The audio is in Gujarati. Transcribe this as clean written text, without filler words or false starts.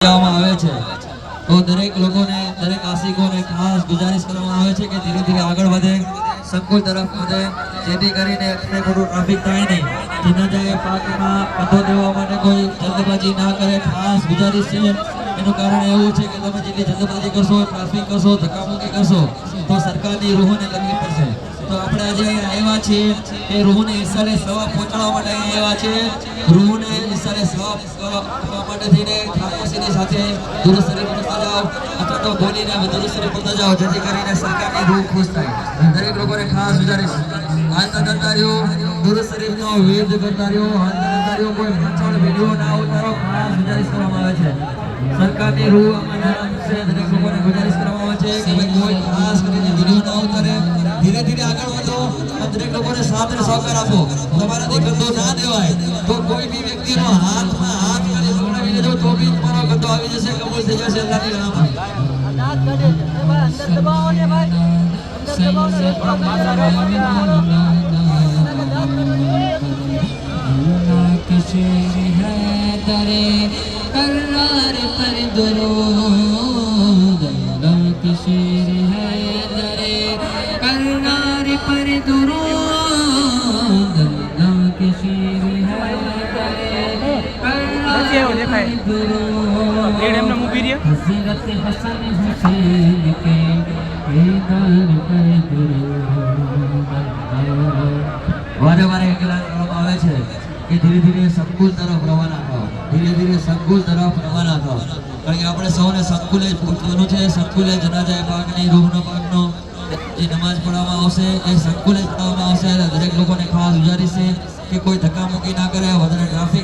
આવે છે તો દરેક લોકોને દરેક આશિકોને ખાસ ગુજારિશ કરવામાં આવે છે કે ધીરે ધીરે આગળ વધે, સંકુલ તરફ વધે, જેથી કરીને એટલે ખોટું ટ્રાફિક થાય નહીં. જનજાએ પાકમાં પતો દેવા માટે કોઈ જલ્દબાજી ના કરે, ખાસ ગુજારિશ છે. એનું કારણ એવું છે કે તમે જેટલી જલ્દબાજી કરશો, ટ્રાફિક કરશો, ધક્કામુક્કી કરશો તો સરકારની રૂહોને તકલીફ પડશે. તો આપણે આજે અહીંયા આવ્યા છીએ એ રૂહને ઈસાલે સવાબ પહોંચાડવા માટે અહીંયા આવ્યા છીએ. રૂહને ઈસાલે સવાબ કરવા માટે થઈને ખામોશીની સાથે દુરુસ્ત શરીફ પડતા જાઓ અથવા તો બોલીને દુરુસ્ત શરીફ પડતા જાઓ, જેથી કરીને સરકારની રૂહ ખુશ થાય. દરેક લોકોને ખાસ ગુજારિશ, હાલતા કરતા રહ્યો, દુરુસ્ત શરીફનો વિરોધ કરતા રહ્યો, હાલતા કરતા રહ્યો, કોઈ પાછળ વિડીયો ના ઉતારો, ખાસ ગુજારિશ કરવામાં આવે છે. સરકારની રૂહ આમાં છે, દરેક લોકોને ગુજારિશ કરવામાં આવે છે કે ભાઈ કોઈ ખાસ કરીને વિડીયો ના ઉતારે, ધીરે ધીરે આગળ વધો અને દરેક લોકોને સાથ અને સહકાર આપો. તમારાથી ગંદો ના દેવાય તો કોઈ બી વ્યક્તિનો હાથમાં હાથ કરી પકડાવી લેજો તો બી તમારો ગંદો આવી જશે, કબૂલ થઈ જશે અલ્લાહની રાહમાં. અંદર દબાવો ને ભાઈ, અંદર દબાવો ને करार पर दुरूद, अल्लाह की शेर है दरे करार पर दुरूद, अल्लाह की शेर है दरे करार पर दुरूद, हज़रत हसन हुसैन के करार पर दुरूद. वारे वारे ऐलान કરવામાં આવે છે કે ધીરે ધીરે સંકુલ તરફ રવાના થાઓ, ધીરે ધીરે સંકુલ તરફ રવાના થાઓ. કારણ કે આપણે સૌને સંકુલે જ પહોંચવાનું છે. સંકુલે જનાજા પાકની રૂહનો પાકનો જે નમાઝ પઢાવવામાં આવશે એ સંકુલે જ પઢાવવામાં આવશે. દરેક લોકોને ખાસ ગુજારિશ છે કે કોઈ ધક્કામુક્કી ના કરે, વધારે ટ્રાફિક